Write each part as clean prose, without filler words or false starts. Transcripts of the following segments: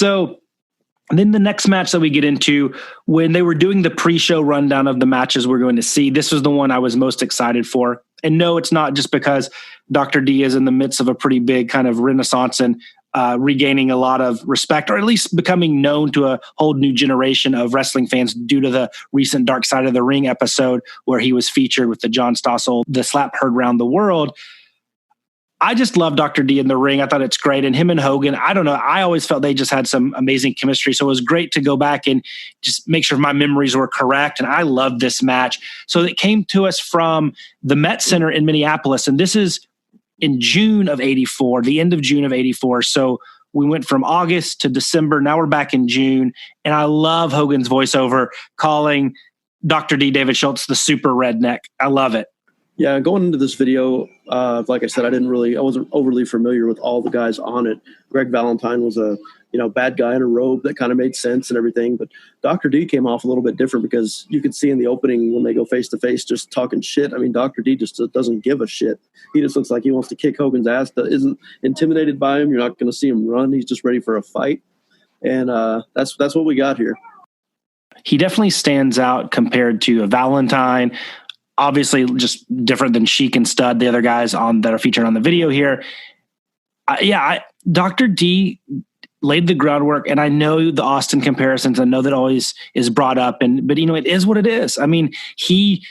So then the next match that we get into, when they were doing the pre-show rundown of the matches we're going to see, this was the one I was most excited for. And no, it's not just because Dr. D is in the midst of a pretty big kind of renaissance and regaining a lot of respect, or at least becoming known to a whole new generation of wrestling fans due to the recent Dark Side of the Ring episode where he was featured with the John Stossel, the slap heard round the world. I just love Dr. D in the ring. I thought it's great. And him and Hogan, I don't know, I always felt they just had some amazing chemistry. So it was great to go back and just make sure my memories were correct. And I loved this match. So it came to us from the Met Center in Minneapolis. And this is in June of 84, the end of June of 84. So we went from August to December. Now we're back in June. And I love Hogan's voiceover calling Dr. D, David Schultz, the super redneck. I love it. Yeah, going into this video, like I said, I wasn't overly familiar with all the guys on it. Greg Valentine was a bad guy in a robe that kind of made sense and everything. But Dr. D came off a little bit different because you could see in the opening when they go face to face just talking shit. I mean, Dr. D just doesn't give a shit. He just looks like he wants to kick Hogan's ass. That isn't intimidated by him. You're not going to see him run. He's just ready for a fight. And that's what we got here. He definitely stands out compared to a Valentine. Obviously, just different than Sheik and Stud, the other guys that are featured on the video here. Dr. D laid the groundwork, and I know the Austin comparisons. I know that always is brought up, but it is what it is. I mean, he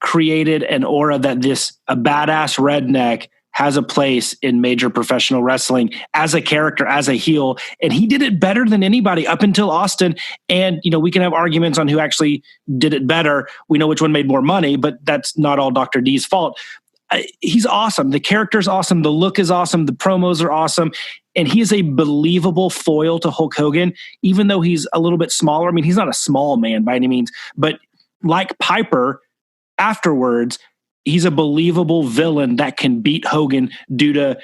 created an aura that a badass redneck has a place in major professional wrestling as a character, as a heel. And he did it better than anybody up until Austin. And, we can have arguments on who actually did it better. We know which one made more money, but that's not all Dr. D's fault. He's awesome. The character's awesome. The look is awesome. The promos are awesome. And he is a believable foil to Hulk Hogan, even though he's a little bit smaller. I mean, he's not a small man by any means, but like Piper afterwards, he's a believable villain that can beat Hogan due to,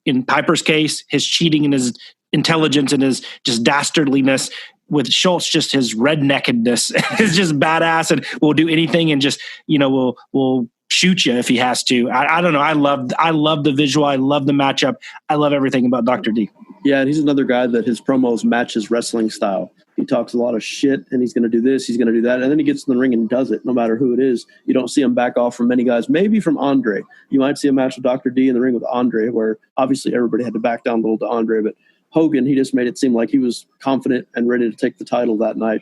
in Piper's case, his cheating and his intelligence and his just dastardliness. With Schultz, just his redneckedness is just badass and will do anything and just, will shoot you if he has to. I don't know. I love the visual. I love the matchup. I love everything about Dr. D. Yeah, and he's another guy that his promos match his wrestling style. He talks a lot of shit, and he's going to do this, he's going to do that, and then he gets in the ring and does it, no matter who it is. You don't see him back off from many guys, maybe from Andre. You might see a match with Dr. D in the ring with Andre, where obviously everybody had to back down a little to Andre, but Hogan, he just made it seem like he was confident and ready to take the title that night.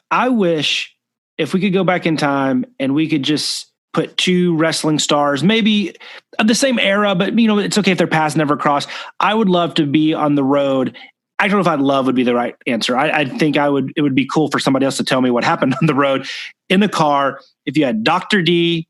I wish if we could go back in time and we could just put two wrestling stars, maybe of the same era, but it's okay if their paths never cross. I would love to be on the road. I don't know if I'd love would be the right answer. I think it would be cool for somebody else to tell me what happened on the road in a car. If you had Dr. D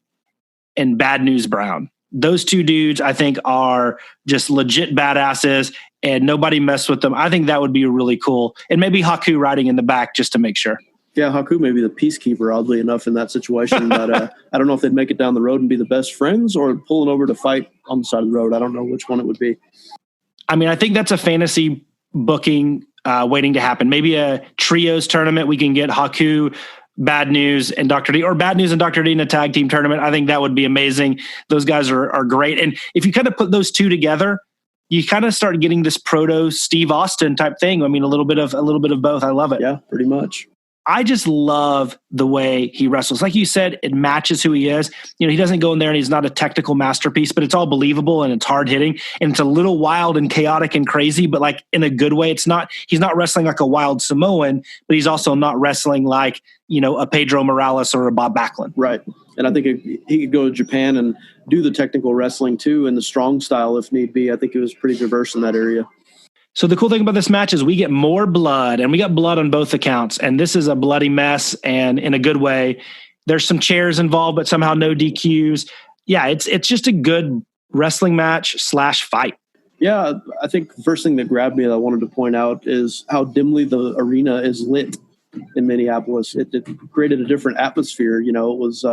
and Bad News Brown, those two dudes, I think, are just legit badasses and nobody messed with them. I think that would be really cool. And maybe Haku riding in the back just to make sure. Yeah, Haku may be the peacekeeper, oddly enough, in that situation. But I don't know if they'd make it down the road and be the best friends or pulling over to fight on the side of the road. I don't know which one it would be. I mean, I think that's a fantasy booking waiting to happen. Maybe a trios tournament. We can get Haku, Bad News, and Dr. D, or Bad News and Dr. D in a tag team tournament. I think that would be amazing. Those guys are great. And if you kind of put those two together, you kind of start getting this proto Steve Austin type thing. I mean, a little bit of both. I love it. Yeah, pretty much. I just love the way he wrestles. Like you said, it matches who he is. He doesn't go in there and he's not a technical masterpiece, but it's all believable and it's hard hitting and it's a little wild and chaotic and crazy, but like in a good way. He's not wrestling like a wild Samoan, but he's also not wrestling like, a Pedro Morales or a Bob Backlund. Right. And I think he could go to Japan and do the technical wrestling too, and the strong style if need be. I think it was pretty diverse in that area. So the cool thing about this match is we get more blood, and we got blood on both accounts. And this is a bloody mess, and in a good way. There's some chairs involved, but somehow no DQs. Yeah, it's just a good wrestling match / fight. Yeah, I think the first thing that grabbed me that I wanted to point out is how dimly the arena is lit in Minneapolis. It created a different atmosphere. It was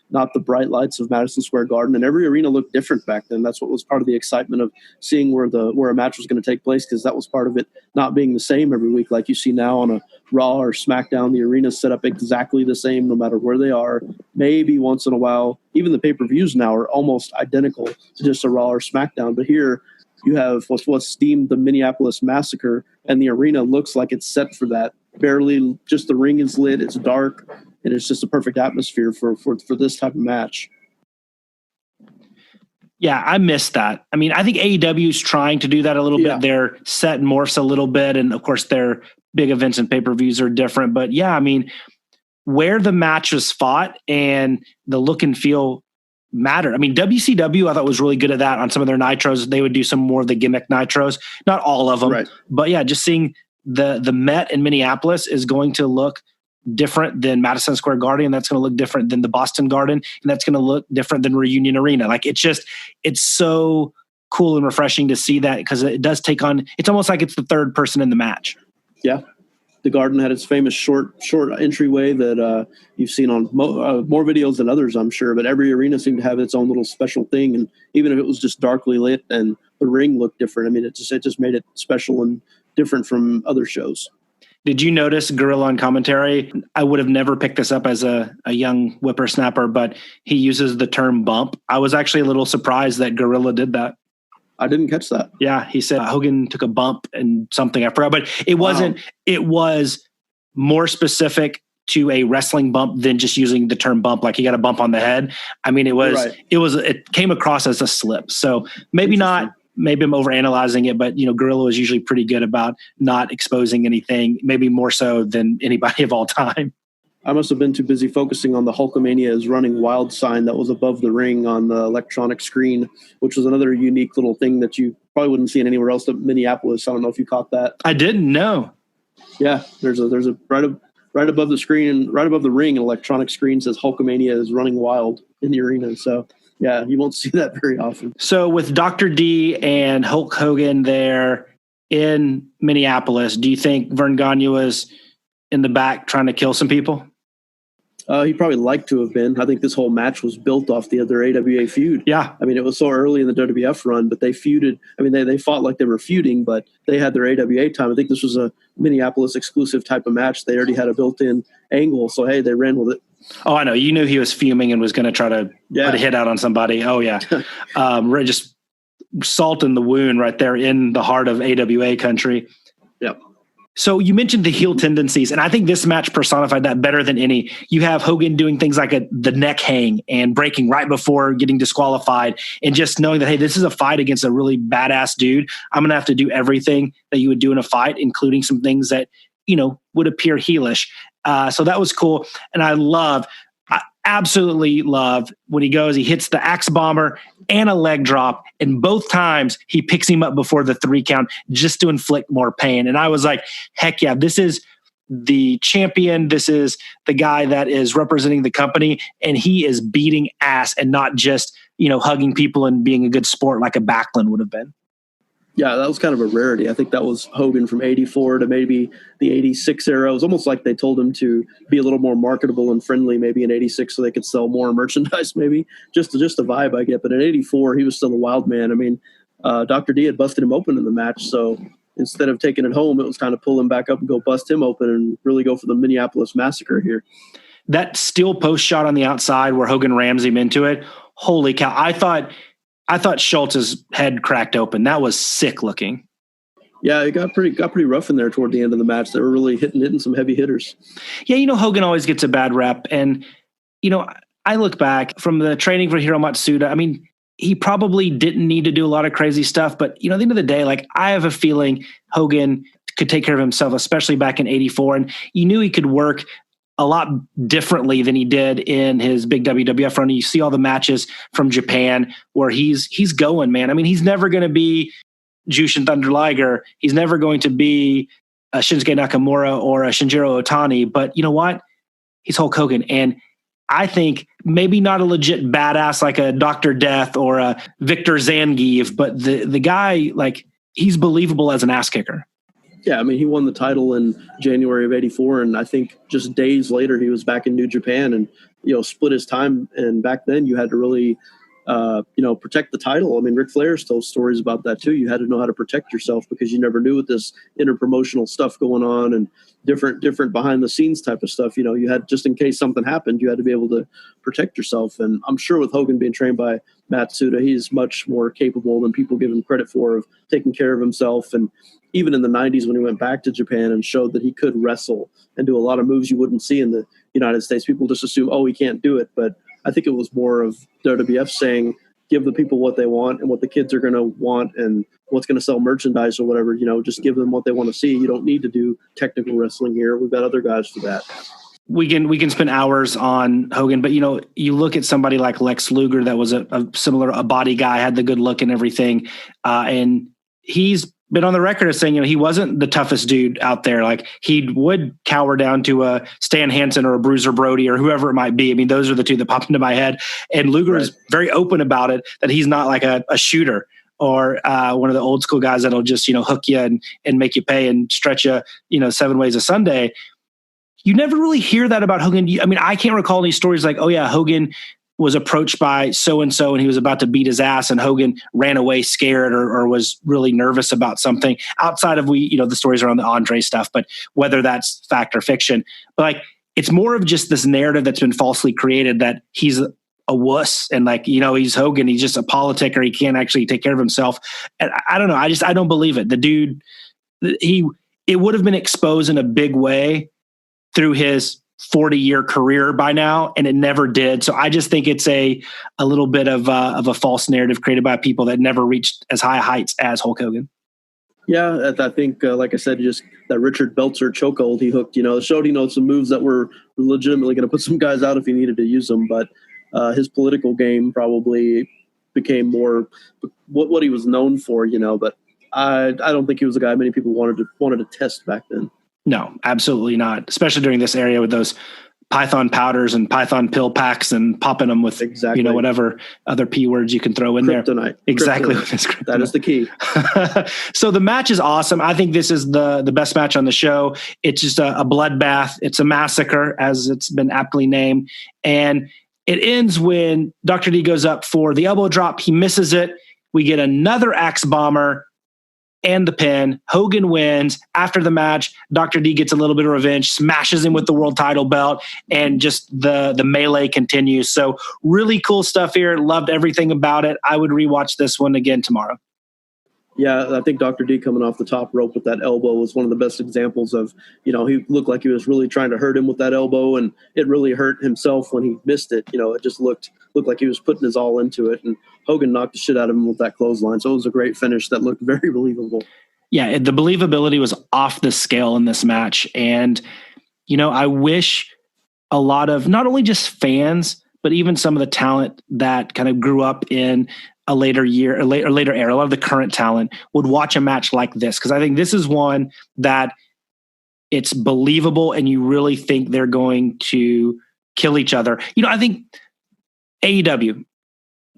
not the bright lights of Madison Square Garden, and every arena looked different back then. That's what was part of the excitement of seeing where a match was going to take place, because that was part of it not being the same every week like you see now on a Raw or SmackDown. The arena's set up exactly the same no matter where they are. Maybe once in a while, even the pay-per-views now are almost identical to just a Raw or SmackDown, but here you have what's deemed the Minneapolis Massacre, and the arena looks like it's set for that. Barely, just the ring is lit, it's dark, and it's just a perfect atmosphere for this type of match. Yeah, I missed that. I mean, I think AEW is trying to do that a little bit. Their set morphs a little bit, and of course their big events and pay-per-views are different. But yeah, I mean, where the match was fought and the look and feel mattered. I mean, WCW I thought was really good at that on some of their nitros. They would do some more of the gimmick nitros, not all of them, right. But yeah, just seeing the Met in Minneapolis is going to look different than Madison Square Garden. That's going to look different than the Boston Garden, and that's going to look different than Reunion Arena. Like it's so cool and refreshing to see that, because it does take on. It's almost like it's the third person in the match. Yeah. The Garden had its famous short entryway that you've seen on more videos than others, I'm sure. But every arena seemed to have its own little special thing, and even if it was just darkly lit and the ring looked different, I mean, it just made it special and different from other shows. Did you notice Gorilla on commentary? I would have never picked this up as a young whippersnapper, but he uses the term bump. I was actually a little surprised that Gorilla did that. I didn't catch that. Yeah, he said Hogan took a bump and something. I forgot, but it wasn't. It was more specific to a wrestling bump than just using the term bump. Like he got a bump on the head. I mean, it came across as a slip. So maybe not. Maybe I'm overanalyzing it, but Gorilla is usually pretty good about not exposing anything. Maybe more so than anybody of all time. I must have been too busy focusing on the Hulkamania is running wild sign that was above the ring on the electronic screen, which was another unique little thing that you probably wouldn't see anywhere else but Minneapolis. I don't know if you caught that. I didn't know. Yeah, there's a right above the screen and right above the ring, an electronic screen says Hulkamania is running wild in the arena. So yeah, you won't see that very often. So with Dr. D and Hulk Hogan there in Minneapolis, do you think Vern Gagne was in the back trying to kill some people? He probably liked to have been. I think this whole match was built off the other AWA feud. Yeah. I mean, it was so early in the WWF run, but they feuded. I mean, they fought like they were feuding, but they had their AWA time. I think this was a Minneapolis exclusive type of match. They already had a built-in angle, so hey, they ran with it. Oh, I know. You knew he was fuming and was going to try to put a hit out on somebody. Oh, yeah. Just salt in the wound right there in the heart of AWA country. Yep. So you mentioned the heel tendencies, and I think this match personified that better than any. You have Hogan doing things like the neck hang and breaking right before getting disqualified, and just knowing that, hey, this is a fight against a really badass dude. I'm going to have to do everything that you would do in a fight, including some things that, would appear heelish. So that was cool. And I absolutely love when he hits the axe bomber and a leg drop. And both times he picks him up before the 3 count just to inflict more pain. And I was like, heck yeah, this is the champion. This is the guy that is representing the company. And he is beating ass and not just, hugging people and being a good sport like a Backlund would have been. Yeah, that was kind of a rarity. I think that was Hogan from 84 to maybe the 86 era. It was almost like they told him to be a little more marketable and friendly maybe in 86 so they could sell more merchandise maybe. Just a vibe I get. But in 84, he was still a wild man. I mean, Dr. D had busted him open in the match. So instead of taking it home, it was kind of pull him back up and go bust him open and really go for the Minneapolis Massacre here. That steel post shot on the outside where Hogan rams him into it, holy cow. I thought Schultz's head cracked open. That was sick looking. Yeah, it got pretty rough in there toward the end of the match. They were really hitting some heavy hitters. Yeah, Hogan always gets a bad rep. And, I look back from the training for Hiro Matsuda. I mean, he probably didn't need to do a lot of crazy stuff. But, at the end of the day, I have a feeling Hogan could take care of himself, especially back in 84. And you knew he could work a lot differently than he did in his big WWF run. You see all the matches from Japan where he's going, man. I mean, he's never going to be Jushin Thunder Liger. He's never going to be a Shinsuke Nakamura or a Shinjiro Otani. But you know what? He's Hulk Hogan. And I think maybe not a legit badass like a Dr. Death or a Victor Zangief, but the guy, he's believable as an ass kicker. Yeah, I mean, he won the title in January of 84, and I think just days later he was back in New Japan and, split his time. And back then you had to really protect the title. I mean, Ric Flair's told stories about that too. You had to know how to protect yourself because you never knew with this interpromotional stuff going on and different behind the scenes type of stuff. You had, just in case something happened, you had to be able to protect yourself. And I'm sure with Hogan being trained by Matsuda, he's much more capable than people give him credit for of taking care of himself. And even in the 90s when he went back to Japan and showed that he could wrestle and do a lot of moves you wouldn't see in the United States, people just assume, oh, he can't do it. But I think it was more of WWF saying, give the people what they want and what the kids are going to want and what's going to sell merchandise or whatever, just give them what they want to see. You don't need to do technical wrestling here. We've got other guys for that. We can spend hours on Hogan, but you look at somebody like Lex Luger that was a body guy, had the good look and everything. And he's been on the record as saying, he wasn't the toughest dude out there. Like he would cower down to a Stan Hansen or a Bruiser Brody or whoever it might be. I mean, those are the two that pop into my head. And Luger is very open about it, that he's not like a shooter or one of the old school guys that'll just, hook you and make you pay and stretch you, 7 ways a Sunday. You never really hear that about Hogan. I mean, I can't recall any stories like, oh yeah, Hogan was approached by so-and-so and he was about to beat his ass and Hogan ran away scared or was really nervous about something outside of the stories around the Andre stuff, but whether that's fact or fiction. But like, it's more of just this narrative that's been falsely created that he's a wuss and he's Hogan. He's just a politic or he can't actually take care of himself. And I don't know. I don't believe it. The dude, it would have been exposed in a big way through his 40-year career by now, and it never did. So I just think it's a little bit of a false narrative created by people that never reached as high heights as Hulk Hogan. Yeah, I think, like I said, just that Richard Belzer chokehold he hooked, showed, some moves that were legitimately going to put some guys out if he needed to use them. But his political game probably became more what he was known for, But I don't think he was a guy many people wanted to test back then. No, absolutely not. Especially during this area with those Python powders and Python pill packs and popping them with, whatever other P words you can throw in kryptonite. There. Exactly. Kryptonite. That is the key. So the match is awesome. I think this is the best match on the show. It's just a bloodbath. It's a massacre, as it's been aptly named. And it ends when Dr. D goes up for the elbow drop. He misses it. We get another axe bomber and the pin. Hogan wins. After the match, Dr. D gets a little bit of revenge, smashes him with the world title belt, and just the melee continues. So really cool stuff here. Loved everything about it. I would rewatch this one again tomorrow. Yeah, I think Dr. D coming off the top rope with that elbow was one of the best examples of, he looked like he was really trying to hurt him with that elbow, and it really hurt himself when he missed it. It just looked like he was putting his all into it, and Hogan knocked the shit out of him with that clothesline. So it was a great finish that looked very believable. Yeah, the believability was off the scale in this match. And, I wish a lot of not only just fans, but even some of the talent that kind of grew up in a later era, a lot of the current talent would watch a match like this. Because I think this is one that it's believable and you really think they're going to kill each other. I think AEW,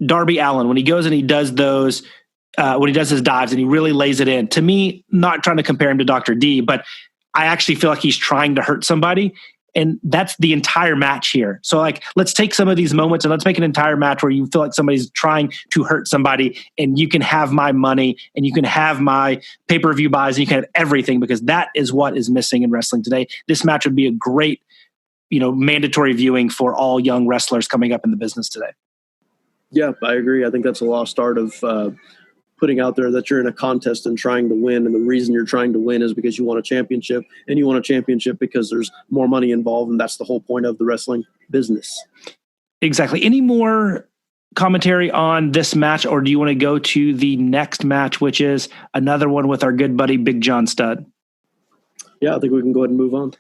Darby Allin, when he goes and he does those, when he does his dives and he really lays it in, to me, not trying to compare him to Dr. D, but I actually feel like he's trying to hurt somebody. And that's the entire match here. So let's take some of these moments and let's make an entire match where you feel like somebody's trying to hurt somebody, and you can have my money and you can have my pay-per-view buys and you can have everything, because that is what is missing in wrestling today. This match would be a great, mandatory viewing for all young wrestlers coming up in the business today. Yeah, I agree. I think that's a lost art of putting out there that you're in a contest and trying to win. And the reason you're trying to win is because you want a championship, and you want a championship because there's more money involved. And that's the whole point of the wrestling business. Exactly. Any more commentary on this match, or do you want to go to the next match, which is another one with our good buddy, Big John Studd? Yeah, I think we can go ahead and move on.